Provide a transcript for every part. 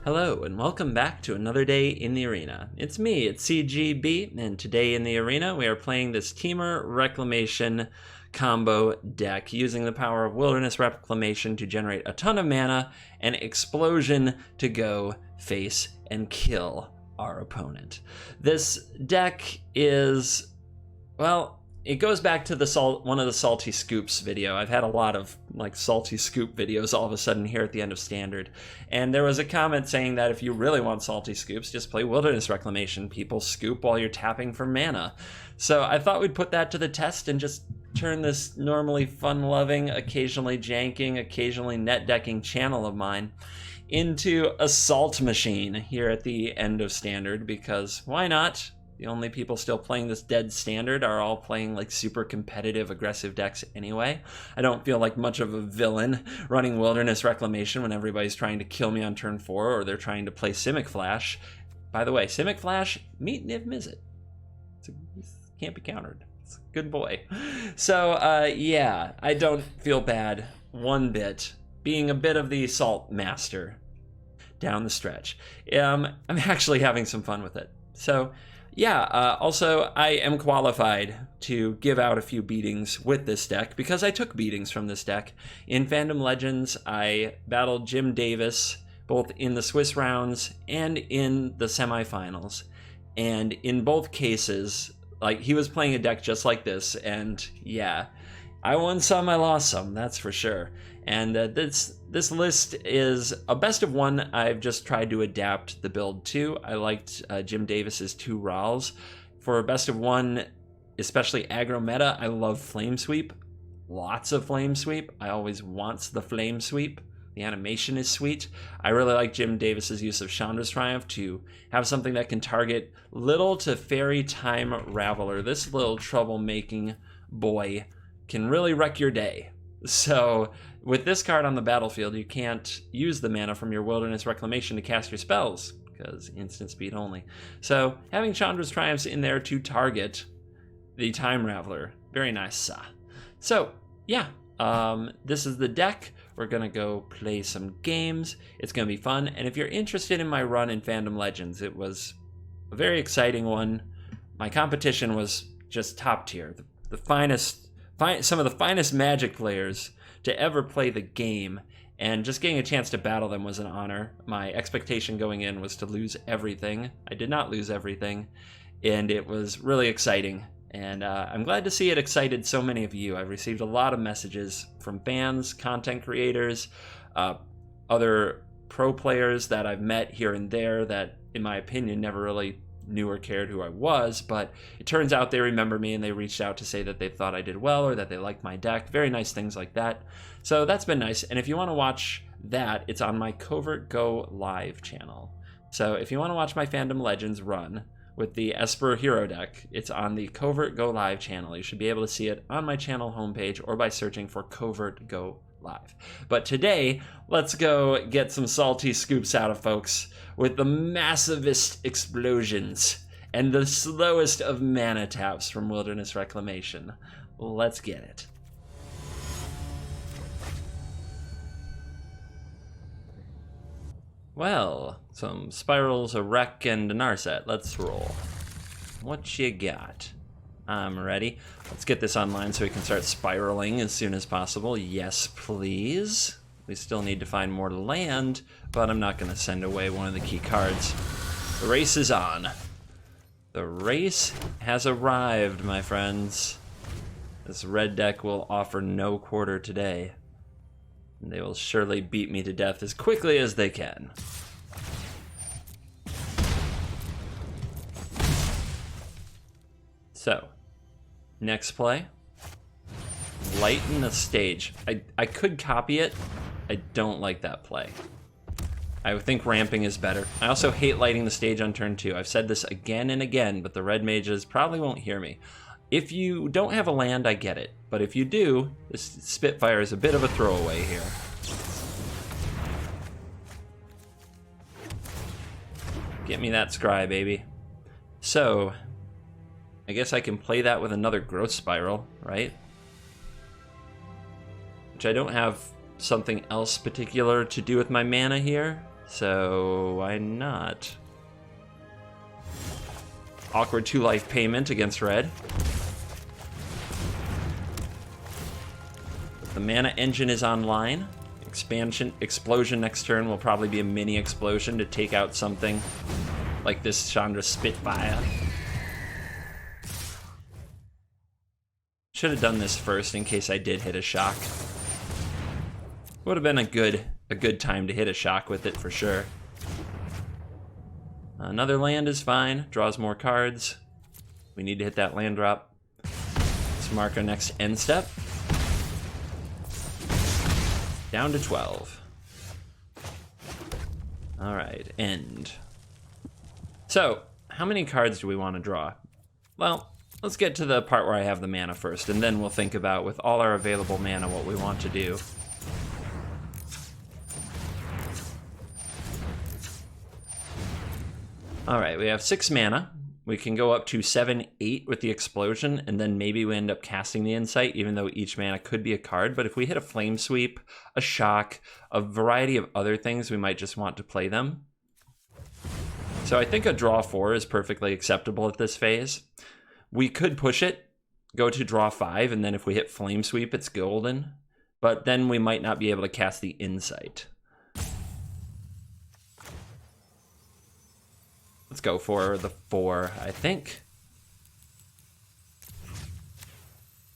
Hello and welcome back to another day in the arena. It's me, it's CGB, and today in the arena we are playing this Temur Reclamation combo deck using the power of Wilderness Reclamation to generate a ton of mana and Explosion to go face and kill our opponent. This deck is, well, it goes back to one of the Salty Scoops video. I've had a lot of Salty Scoop videos all of a sudden here at the end of Standard. And there was a comment saying that if you really want Salty Scoops, just play Wilderness Reclamation. People scoop while you're tapping for mana. So I thought we'd put that to the test and just turn this normally fun-loving, occasionally janking, occasionally net-decking channel of mine into Assault Machine here at the end of Standard, because why not? The only people still playing this dead Standard are all playing super competitive, aggressive decks anyway. I don't feel like much of a villain running Wilderness Reclamation when everybody's trying to kill me on turn 4 or they're trying to play Simic Flash. By the way, Simic Flash, meet Niv Mizzet. Can't be countered. It's a good boy. So, yeah, I don't feel bad one bit being a bit of the Salt Master down the stretch. I'm actually having some fun with it. So, yeah, also, I am qualified to give out a few beatings with this deck because I took beatings from this deck. In Fandom Legends, I battled Jim Davis both in the Swiss rounds and in the semifinals. And in both cases, he was playing a deck just like this, and yeah, I won some, I lost some, that's for sure. And this list is a best of one. I've just tried to adapt the build to. I liked Jim Davis's 2 Rals. For a best of one, especially aggro meta, I love Flame Sweep. Lots of Flame Sweep. I always want the Flame Sweep. The animation is sweet. I really like Jim Davis's use of Chandra's Triumph to have something that can target Little to Fairy Time Raveler. This little troublemaking boy can really wreck your day. So with this card on the battlefield, you can't use the mana from your Wilderness Reclamation to cast your spells, because instant speed only. So having Chandra's Triumphs in there to target the Time Raveler, very nice. So yeah, this is the deck. We're gonna go play some games. It's gonna be fun, and if you're interested in my run in Fandom Legends, it was a very exciting one. My competition was just top tier, the finest. Some of the finest Magic players to ever play the game, and just getting a chance to battle them was an honor. My expectation going in was to lose everything. I did not lose everything, and it was really exciting. And I'm glad to see it excited so many of you. I've received a lot of messages from fans, content creators, other pro players that I've met here and there that, in my opinion, never really knew or cared who I was, but it turns out they remember me and they reached out to say that they thought I did well or that they liked my deck. Very nice things like that. So that's been nice. And if you want to watch that, it's on my Covert Go Live channel. So if you want to watch my Fandom Legends run with the Esper Hero deck, it's on the Covert Go Live channel. You should be able to see it on my channel homepage or by searching for Covert Go Live. But today, let's go get some salty scoops out of folks with the massivest explosions and the slowest of mana taps from Wilderness Reclamation. Let's get it. Well, some Spirals, a Wreck, and a Narset. Let's roll. What you got? I'm ready. Let's get this online so we can start spiraling as soon as possible. Yes, please. We still need to find more land, but I'm not going to send away one of the key cards. The race is on. The race has arrived, my friends. This red deck will offer no quarter today. And they will surely beat me to death as quickly as they can. So, next play. Lighten the stage. I could copy it. I don't like that play. I think ramping is better. I also hate lighting the stage on turn 2. I've said this again and again, but the red mages probably won't hear me. If you don't have a land, I get it. But if you do, this Spitfire is a bit of a throwaway here. Get me that scry, baby. So, I guess I can play that with another Growth Spiral, right? Which I don't have something else particular to do with my mana here. So why not? Awkward 2-life payment against red. The mana engine is online. Explosion next turn will probably be a mini explosion to take out something like this Chandra Spitfire. Should have done this first in case I did hit a shock. Would have been a good time to hit a shock with it for sure. Another land is fine. Draws more cards. We need to hit that land drop. Let's mark our next end step. Down to 12. All right, end. So, how many cards do we want to draw? Well, let's get to the part where I have the mana first, and then we'll think about, with all our available mana, what we want to do. All right, we have 6 mana. We can go up to 7, 8 with the explosion, and then maybe we end up casting the Insight, even though each mana could be a card. But if we hit a Flame Sweep, a Shock, a variety of other things, we might just want to play them. So I think a draw 4 is perfectly acceptable at this phase. We could push it, go to draw 5, and then if we hit Flame Sweep, it's golden. But then we might not be able to cast the Insight. Let's go for the 4, I think.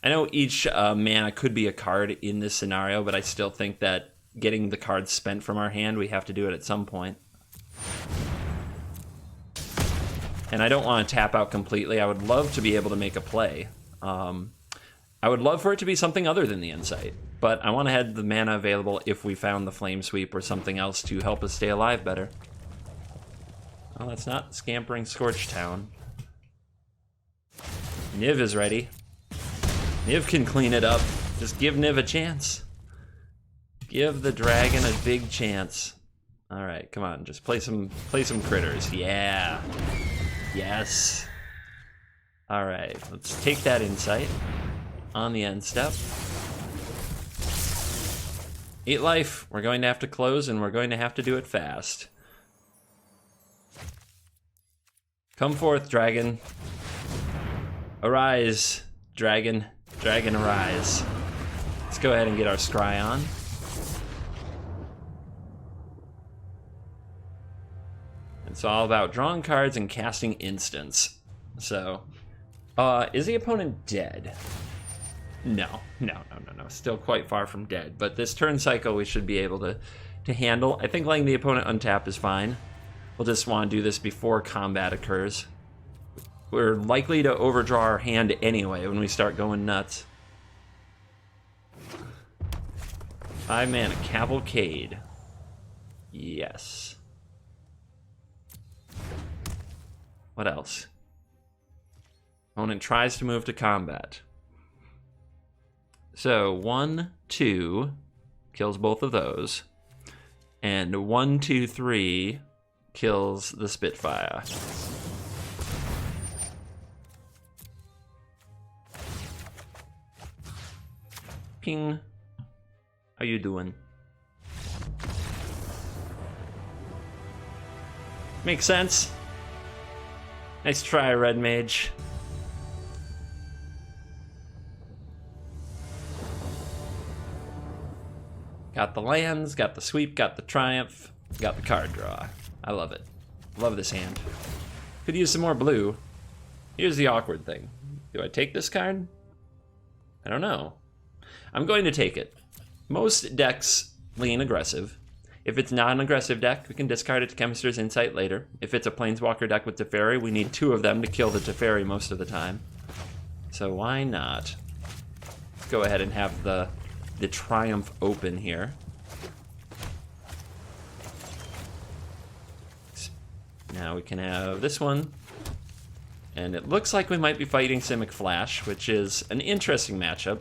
I know each mana could be a card in this scenario, but I still think that getting the cards spent from our hand, we have to do it at some point. And I don't want to tap out completely. I would love to be able to make a play. I would love for it to be something other than the Insight, but I want to have the mana available if we found the Flame Sweep or something else to help us stay alive better. Oh, that's not Scampering Scorched Town. Niv is ready. Niv can clean it up. Just give Niv a chance. Give the dragon a big chance. All right, come on, just play some critters. Yeah. Yes. All right, let's take that Insight on the end step. 8 life. We're going to have to close, and we're going to have to do it fast. Come forth, dragon. Arise, dragon. Dragon, arise. Let's go ahead and get our scry on. It's all about drawing cards and casting instants. So, is the opponent dead? No. Still quite far from dead. But this turn cycle we should be able to handle. I think letting the opponent untap is fine. We'll just want to do this before combat occurs. We're likely to overdraw our hand anyway when we start going nuts. 5 mana, Cavalcade. Yes. What else? Opponent tries to move to combat. So 1, 2 kills both of those. And 1, 2, 3 kills the Spitfire. Ping. How you doing? Makes sense. Nice try, Red Mage. Got the lands, got the sweep, got the triumph, got the card draw. I love it. Love this hand. Could use some more blue. Here's the awkward thing. Do I take this card? I don't know. I'm going to take it. Most decks lean aggressive. If it's not an aggressive deck, we can discard it to Chemist's Insight later. If it's a Planeswalker deck with Teferi, we need 2 of them to kill the Teferi most of the time. So why not? Let's go ahead and have the Triumph open here. Now we can have this one. And it looks like we might be fighting Simic Flash, which is an interesting matchup.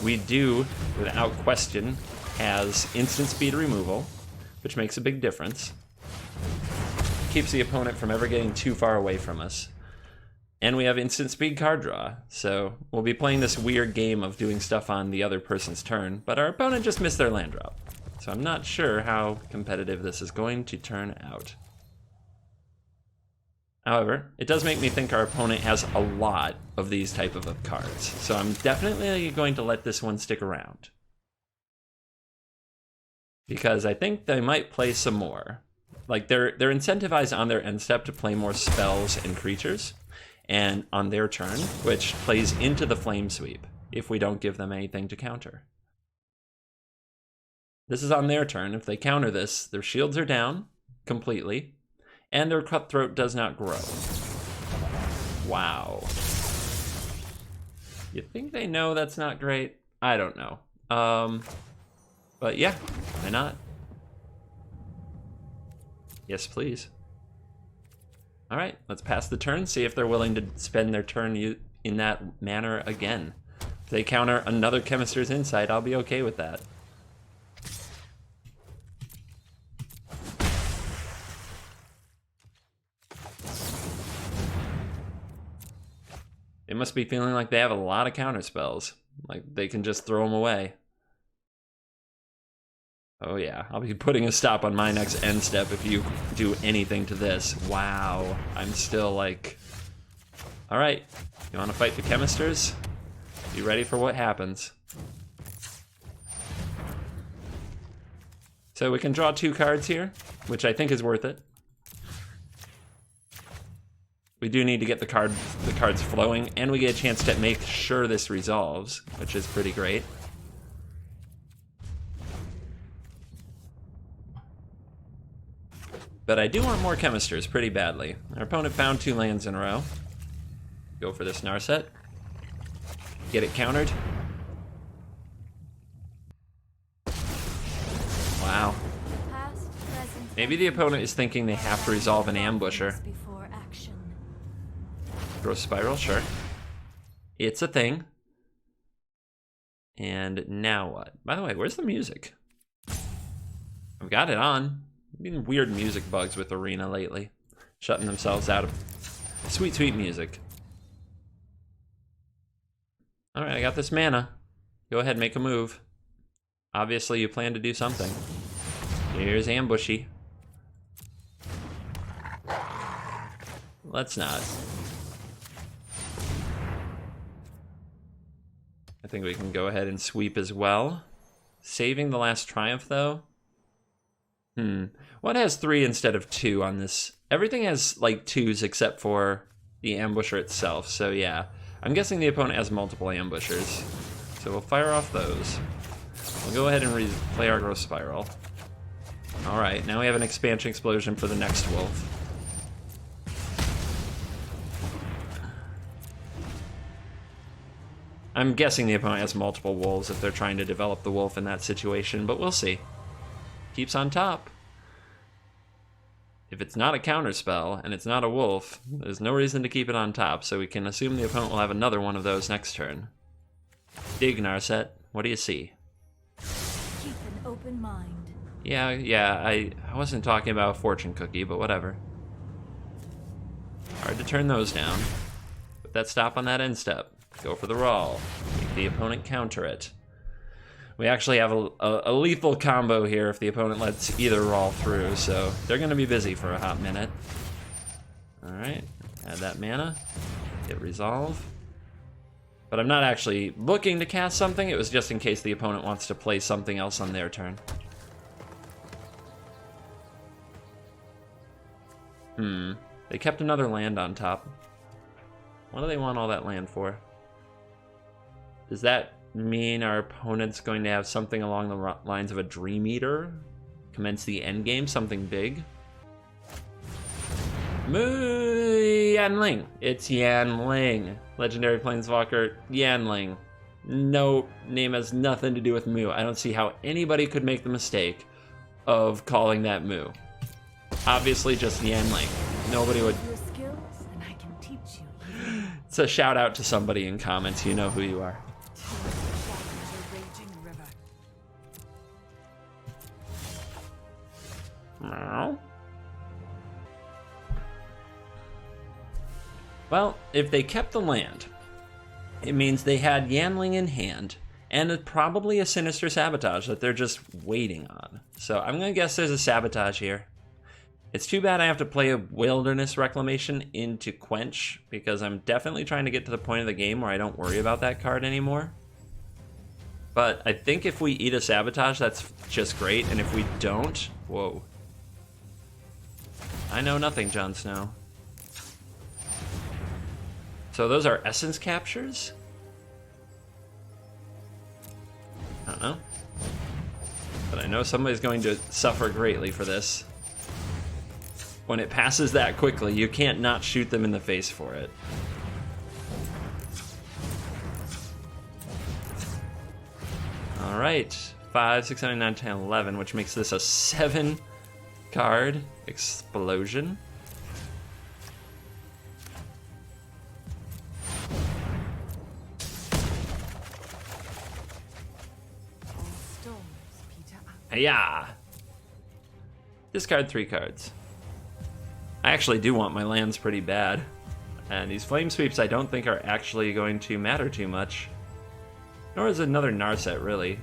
We do, without question, has instant speed removal, which makes a big difference. Keeps the opponent from ever getting too far away from us. And we have instant speed card draw, so we'll be playing this weird game of doing stuff on the other person's turn, but our opponent just missed their land drop. So I'm not sure how competitive this is going to turn out. However, it does make me think our opponent has a lot of these type of cards. So I'm definitely going to let this one stick around. Because I think they might play some more. Like, they're incentivized on their end step to play more spells and creatures, and on their turn, which plays into the Flame Sweep if we don't give them anything to counter. This is on their turn. If they counter this, their shields are down completely, and their Cutthroat does not grow. Wow. You think they know that's not great? I don't know. But yeah, why not? Yes, please. All right, let's pass the turn, see if they're willing to spend their turn in that manner again. If they counter another Chemister's Insight, I'll be okay with that. They must be feeling like they have a lot of counter spells. Like they can just throw them away. Oh yeah, I'll be putting a stop on my next end step if you do anything to this. Wow, I'm still like... Alright, you wanna fight the Chemisters? Be ready for what happens. So we can draw 2 cards here, which I think is worth it. We do need to get the cards flowing, and we get a chance to make sure this resolves, which is pretty great. But I do want more Chemisters pretty badly. Our opponent found 2 lands in a row. Go for this Narset. Get it countered. Wow. Maybe the opponent is thinking they have to resolve an Ambusher. Growth Spiral, sure. It's a thing. And now what? By the way, where's the music? I've got it on. Been weird music bugs with Arena lately. Shutting themselves out of sweet, sweet music. Alright, I got this mana. Go ahead, make a move. Obviously, you plan to do something. Here's Ambushy. Let's not. I think we can go ahead and sweep as well. Saving the last Triumph, though. What has 3 instead of 2 on this? Everything has like 2s except for the Ambusher itself, so yeah. I'm guessing the opponent has multiple Ambushers. So we'll fire off those. We'll go ahead and play our Growth Spiral. Alright, now we have an Expansion Explosion for the next Wolf. I'm guessing the opponent has multiple wolves if they're trying to develop the wolf in that situation, but we'll see. Keeps on top. If it's not a counterspell and it's not a wolf, there's no reason to keep it on top, so we can assume the opponent will have another one of those next turn. Dig, Narset. What do you see? Keep an open mind. Yeah, I wasn't talking about a fortune cookie, but whatever. Hard to turn those down. Put that stop on that end step. Go for the roll. Make the opponent counter it. We actually have a lethal combo here if the opponent lets either roll through, so they're going to be busy for a hot minute. Alright, add that mana. Get resolve. But I'm not actually looking to cast something, it was just in case the opponent wants to play something else on their turn. They kept another land on top. What do they want all that land for? Does that mean our opponent's going to have something along the lines of a Dream Eater? Commence the endgame, something big? Yanling. It's Yanling. Legendary Planeswalker, Yanling. No, name has nothing to do with Moo. I don't see how anybody could make the mistake of calling that Moo. Obviously just Yanling. Nobody would... Your skills, and I can teach you. It's a shout out to somebody in comments, you know who you are. Well, if they kept the land, it means they had Yanling in hand, And probably a Sinister Sabotage that they're just waiting on. So I'm going to guess there's a Sabotage here. It's too bad I have to play a Wilderness Reclamation into Quench, because I'm definitely trying to get to the point of the game where I don't worry about that card anymore. But I think if we eat a Sabotage, that's just great, and if we don't, whoa. I know nothing, Jon Snow. So those are Essence Captures? I don't know. But I know somebody's going to suffer greatly for this. When it passes that quickly, you can't not shoot them in the face for it. Alright, 5, 6, 7, 9, 10, 11, which makes this a 7 card explosion. Yeah. Discard 3 cards. I actually do want my lands pretty bad. And these Flame Sweeps I don't think are actually going to matter too much. Nor is another Narset, really.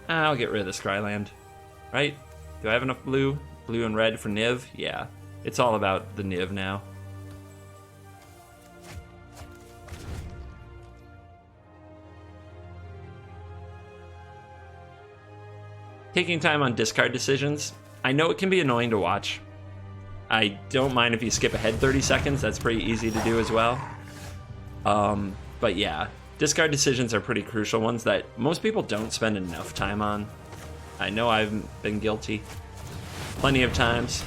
I'll get rid of the Scryland. Right? Do I have enough blue? Blue and red for Niv? Yeah. It's all about the Niv now. Taking time on discard decisions. I know it can be annoying to watch. I don't mind if you skip ahead 30 seconds. That's pretty easy to do as well. But yeah, discard decisions are pretty crucial ones that most people don't spend enough time on. I know I've been guilty plenty of times.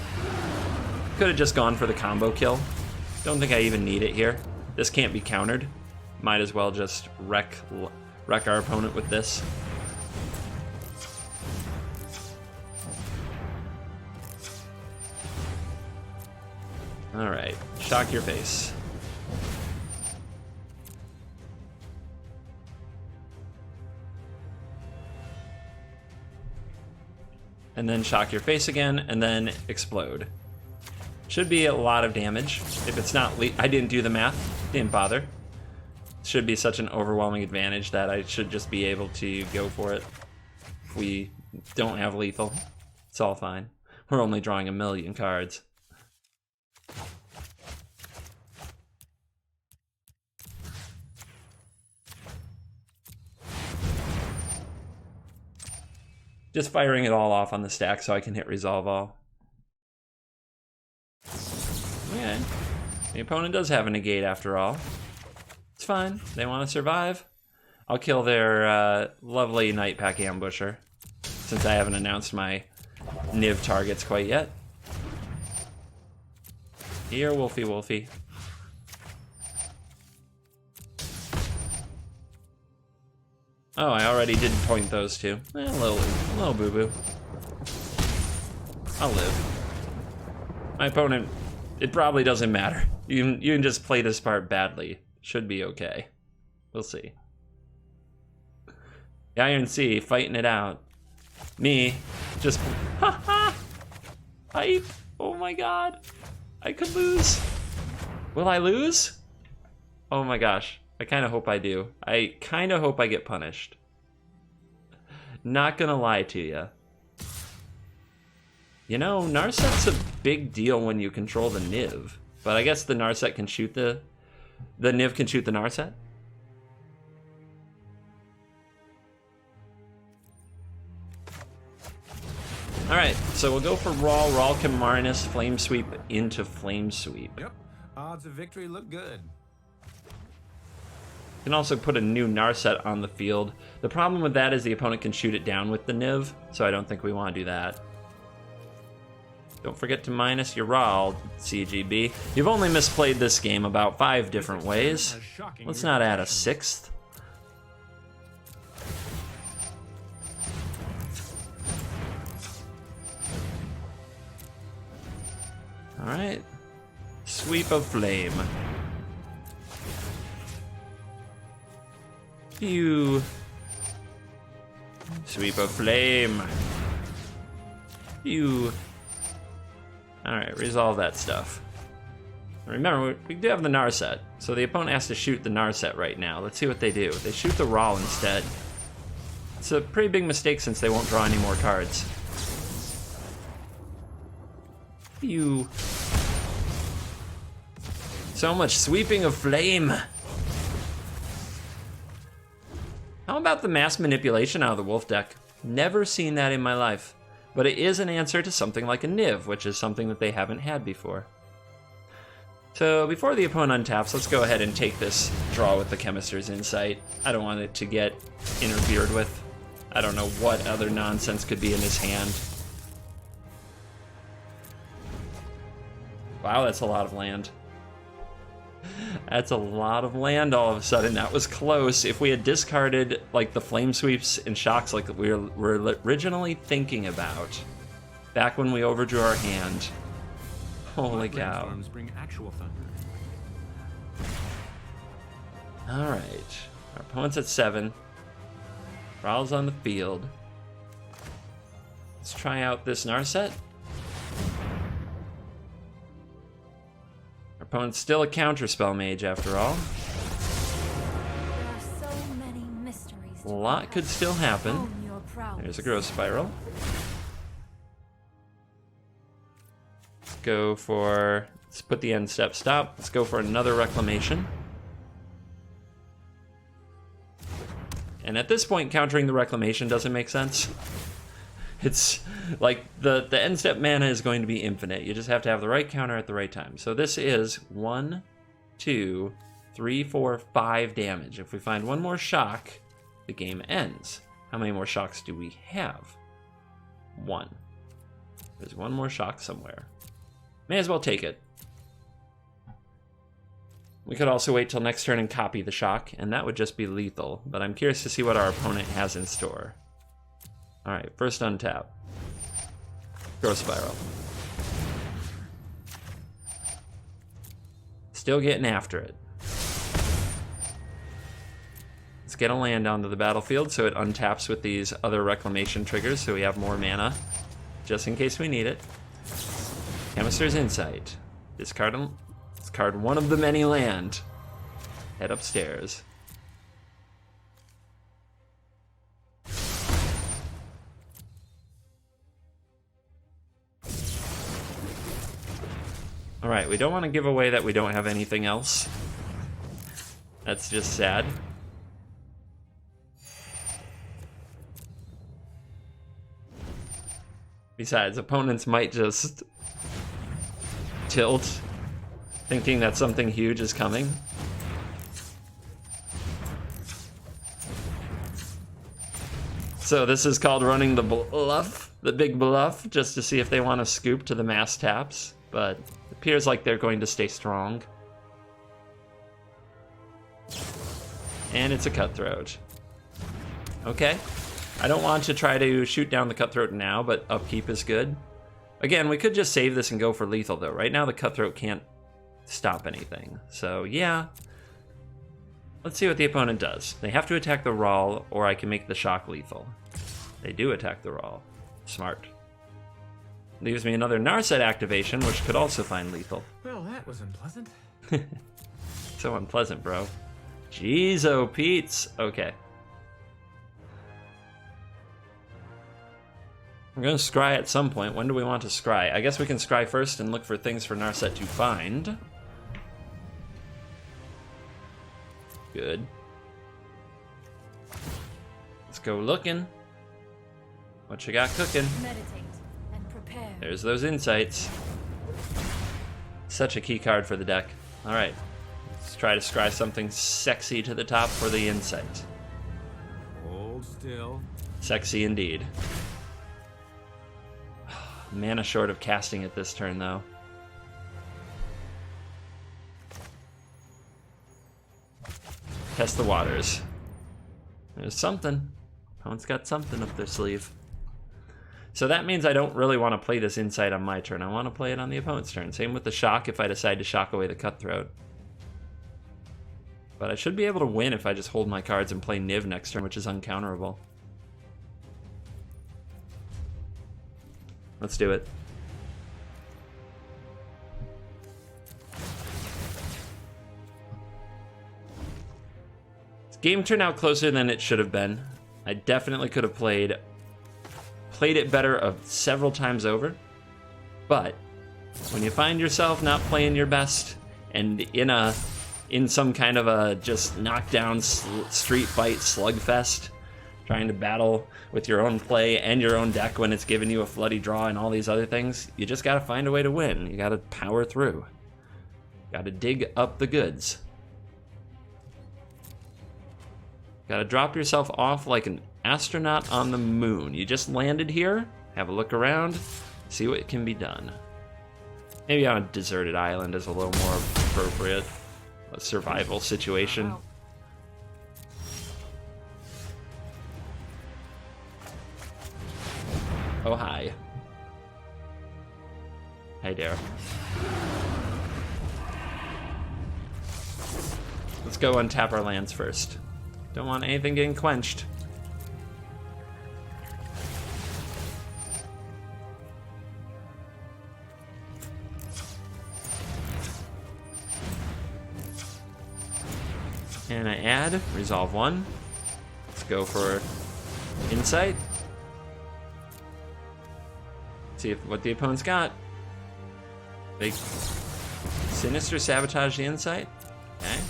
Could have just gone for the combo kill. Don't think I even need it here. This can't be countered. Might as well just wreck our opponent with this. Alright, shock your face. And then shock your face again, and then explode. Should be a lot of damage. If it's not I didn't do the math, didn't bother. Should be such an overwhelming advantage that I should just be able to go for it. If we don't have lethal, it's all fine. We're only drawing 1,000,000 cards. Just firing it all off on the stack so I can hit resolve all. Okay. The opponent does have a negate after all. It's fine. They want to survive. I'll kill their lovely Night Pack Ambusher, since I haven't announced my Niv targets quite yet. Here, Wolfie Wolfie. Oh, I already did point those two. A little boo-boo. I'll live. My opponent, it probably doesn't matter. You can just play this part badly. Should be okay. We'll see. The Iron Sea, fighting it out. Me, just, ha-ha! Hype! Oh my god! I could lose. Will I lose? Oh my gosh. I kind of hope I do. I kind of hope I get punished. Not gonna lie to you. You know, Narset's a big deal when you control the Niv. But I guess the Narset can shoot the Niv can shoot the Narset? Alright, so we'll go for Rawl. Rawl can Marinus Flame Sweep into Flame Sweep. Yep, odds of victory look good. Can also put a new Narset on the field. The problem with that is the opponent can shoot it down with the Niv, so I don't think we want to do that. Don't forget to minus your Rawl, CGB. You've only misplayed this game about 5 different ways. Let's not add a 6th. Alright. Sweep of Flame. Pew. Sweep of Flame. Pew. Alright, resolve that stuff. Remember, we do have the Narset, so the opponent has to shoot the Narset right now. Let's see what they do. They shoot the Raw instead. It's a pretty big mistake since they won't draw any more cards. Phew. So much sweeping of flame. How about the mass manipulation out of the Wolf deck? Never seen that in my life. But it is an answer to something like a Niv, which is something that they haven't had before. So before the opponent untaps, let's go ahead and take this draw with the Chemist's Insight. I don't want it to get interfered with. I don't know what other nonsense could be in his hand. Wow, that's a lot of land. That's a lot of land all of a sudden. That was close. If we had discarded like the Flame Sweeps and Shocks like we were originally thinking about, back when we overdrew our hand. Holy cow. Bring actual thunder. Alright. Our opponent's at 7. Rawl's on the field. Let's try out this Narset. Our opponent's still a counterspell mage after all. There are so many mysteries. A lot could still happen. Own your prowess. There's a Growth Spiral. Let's go for... Let's put the end step stop. Let's go for another Reclamation. And at this point, countering the Reclamation doesn't make sense. It's like the end step mana is going to be infinite. You just have to have the right counter at the right time. So this is 1, 2, 3, 4, 5 damage. If we find one more shock, the game ends. How many more shocks do we have? 1. There's one more shock somewhere. May as well take it. We could also wait till next turn and copy the shock, and that would just be lethal, but I'm curious to see what our opponent has in store. Alright, first untap. Growth Spiral. Still getting after it. Let's get a land onto the battlefield so it untaps with these other Reclamation triggers so we have more mana, just in case we need it. Chemist's Insight. Discard one of the many land. Head upstairs. Alright, we don't want to give away that we don't have anything else. That's just sad. Besides, opponents might just tilt, thinking that something huge is coming. So this is called running the bluff, the big bluff, just to see if they want to scoop to the mass taps, but it appears like they're going to stay strong. And it's a Cutthroat. Okay. I don't want to try to shoot down the Cutthroat now, but upkeep is good. Again, we could just save this and go for lethal, though. Right now, the Cutthroat can't stop anything. So, yeah. Let's see what the opponent does. They have to attack the Rawl, or I can make the shock lethal. They do attack the Rawl. Smart. Leaves me another Narset activation, which could also find lethal. Well, that was unpleasant. So unpleasant, bro. Jeez, oh, Pete's. Okay. I'm going to scry at some point. When do we want to scry? I guess we can scry first and look for things for Narset to find. Good. Let's go looking. What you got cooking? Meditate and prepare. There's those insights. Such a key card for the deck. Alright. Let's try to scry something sexy to the top for the insight. Hold still. Sexy indeed. Mana short of casting it this turn, though. Test the waters. There's something. Opponent's got something up their sleeve. So that means I don't really want to play this insight on my turn. I want to play it on the opponent's turn. Same with the shock if I decide to shock away the Cutthroat. But I should be able to win if I just hold my cards and play Niv next turn, which is uncounterable. Let's do it. game turned out closer than it should have been. I definitely could have played it better several times over. But when you find yourself not playing your best and in some kind of a just knockdown street fight slugfest, trying to battle with your own play and your own deck when it's giving you a floody draw and all these other things, you just gotta find a way to win. You gotta power through. Gotta dig up the goods. Gotta drop yourself off like an astronaut on the moon. You just landed here, have a look around, see what can be done. Maybe on a deserted island is a little more appropriate. A survival situation. Oh, hi. Hey there. Let's go untap our lands first. Don't want anything getting quenched. And I add, resolve 1. Let's go for insight. See what the opponent's got. They sinister sabotage the insight. Okay.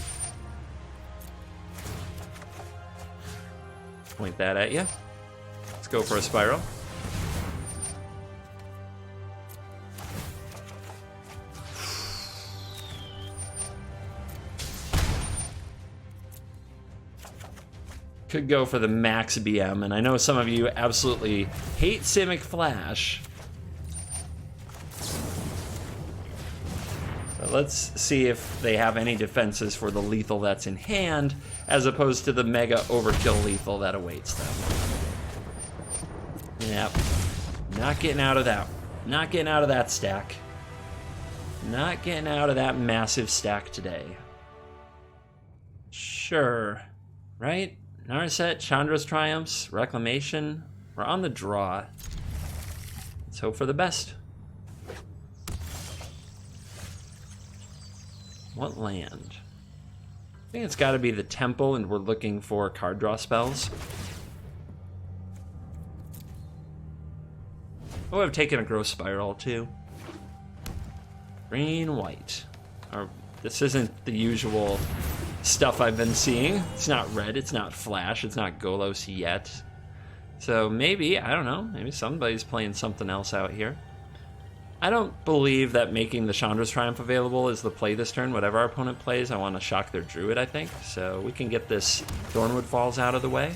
Point that at you. Let's go for a spiral. Could go for the max BM, and I know some of you absolutely hate Simic Flash. But let's see if they have any defenses for the lethal that's in hand, as opposed to the mega overkill lethal that awaits them. Yep. Not getting out of that. Not getting out of that stack. Not getting out of that massive stack today. Sure. Right? Narset, Chandra's Triumphs, Reclamation. We're on the draw. Let's hope for the best. What land? I think it's got to be the Temple, and we're looking for card draw spells. Oh, I've taken a Growth Spiral too. Green, white. This isn't the usual stuff I've been seeing. It's not red, it's not Flash, it's not Golos yet. So maybe, I don't know, maybe somebody's playing something else out here. I don't believe that making the Chandra's Triumph available is the play this turn. Whatever our opponent plays, I want to shock their Druid, I think. So we can get this Thornwood Falls out of the way.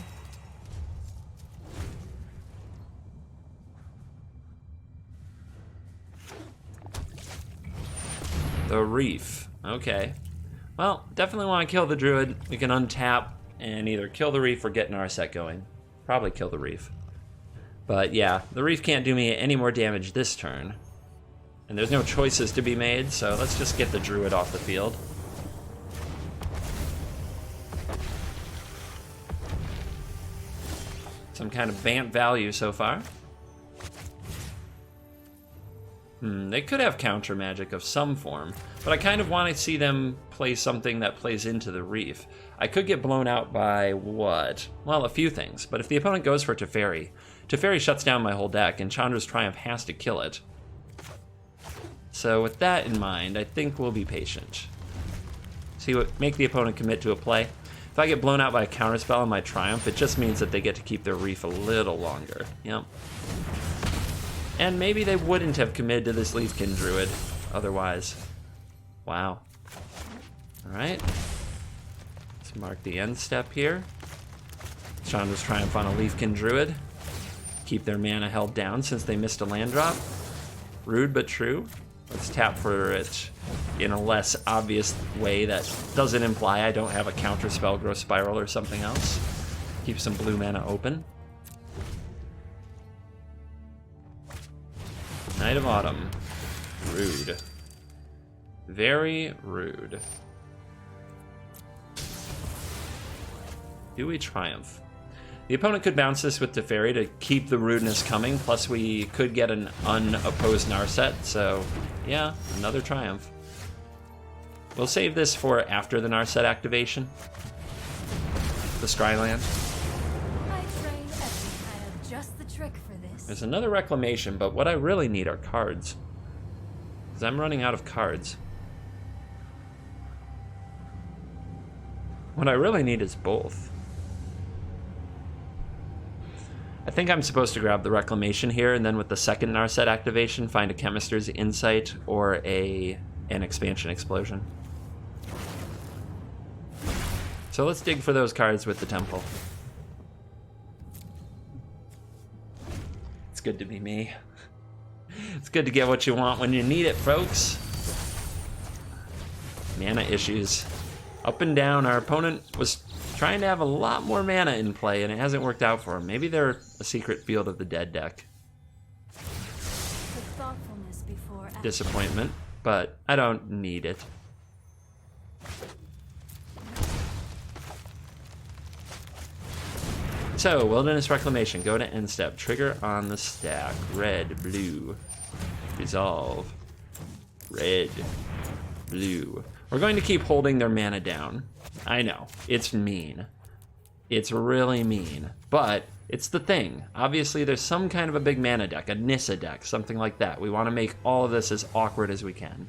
The Reef. Okay. Well, definitely want to kill the Druid. We can untap and either kill the Reef or get an Narset going. Probably kill the Reef. But yeah, the Reef can't do me any more damage this turn. And there's no choices to be made, so let's just get the Druid off the field. Some kind of Bant value so far. They could have counter magic of some form, but I kind of want to see them play something that plays into the Reef. I could get blown out by what? Well, a few things, but if the opponent goes for Teferi, Teferi shuts down my whole deck, and Chandra's Triumph has to kill it. So with that in mind, I think we'll be patient. Make the opponent commit to a play. If I get blown out by a counterspell on my Triumph, it just means that they get to keep their Reef a little longer. Yep. And maybe they wouldn't have committed to this Leafkin Druid otherwise. Wow. Alright. Let's mark the end step here. Chandra's Triumph on a Leafkin Druid. Keep their mana held down since they missed a land drop. Rude but true. Let's tap for it in a less obvious way that doesn't imply I don't have a counter spell, Growth Spiral, or something else. Keep some blue mana open. Night of Autumn. Rude. Very rude. Do we triumph? The opponent could bounce this with Teferi to keep the rudeness coming, plus we could get an unopposed Narset, so yeah, another triumph. We'll save this for after the Narset activation. the Scryland. I train every kind of just the trick for this. There's another Reclamation, but what I really need are cards. Because I'm running out of cards. What I really need is both. I think I'm supposed to grab the Reclamation here, and then with the second Narset activation, find a Chemist's Insight or an Expansion Explosion. So let's dig for those cards with the Temple. It's good to be me. It's good to get what you want when you need it, folks. Mana issues. Up and down, our opponent was trying to have a lot more mana in play, and it hasn't worked out for him. Maybe they're a Secret Field of the Dead deck. The thoughtfulness before action. Disappointment, but I don't need it. So, Wilderness Reclamation, go to end step, trigger on the stack, red, blue, resolve, red, blue. We're going to keep holding their mana down. I know, it's mean. It's really mean, but it's the thing. Obviously, there's some kind of a big mana deck, a Nissa deck, something like that. We want to make all of this as awkward as we can.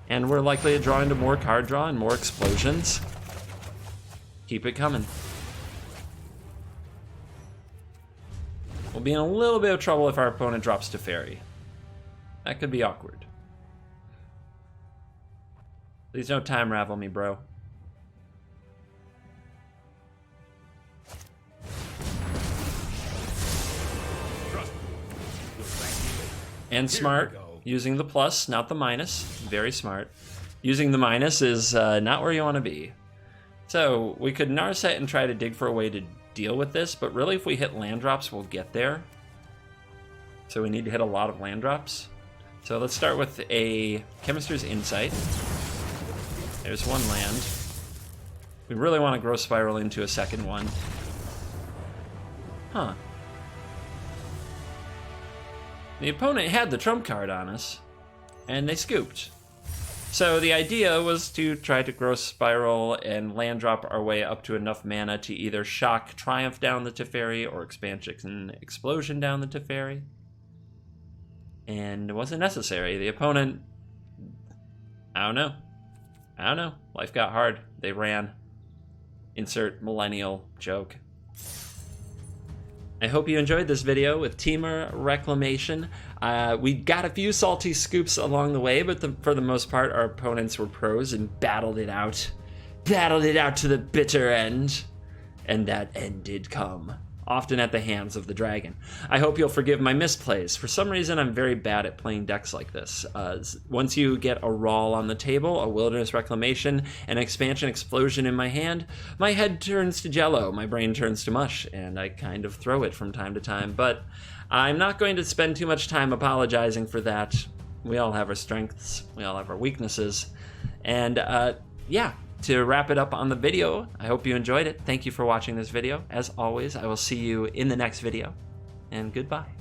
And we're likely to draw into more card draw and more explosions. Keep it coming. We'll be in a little bit of trouble if our opponent drops Teferi. That could be awkward. Please don't time ravel me, bro. And smart, using the plus, not the minus. Very smart. Using the minus is not where you want to be. So we could Narset and try to dig for a way to deal with this, but really if we hit land drops, we'll get there. So we need to hit a lot of land drops. So let's start with a Chemist's Insight. There's one land. We really want to Growth Spiral into a second one. Huh. The opponent had the trump card on us, and they scooped. So the idea was to try to Growth Spiral and land drop our way up to enough mana to either shock Triumph down the Teferi or Expansion Explosion down the Teferi. And it wasn't necessary. The opponent, I don't know. Life got hard. They ran. Insert millennial joke. I hope you enjoyed this video with Temur Reclamation. We got a few salty scoops along the way, but for the most part, our opponents were pros and battled it out. Battled it out to the bitter end. And that end did come, often at the hands of the dragon. I hope you'll forgive my misplays. For some reason, I'm very bad at playing decks like this. Once you get a Rawl on the table, a Wilderness Reclamation, an Expansion Explosion in my hand, my head turns to jello, my brain turns to mush, and I kind of throw it from time to time. But I'm not going to spend too much time apologizing for that. We all have our strengths, we all have our weaknesses. And yeah. To wrap it up on the video, I hope you enjoyed it. Thank you for watching this video. As always, I will see you in the next video, and goodbye.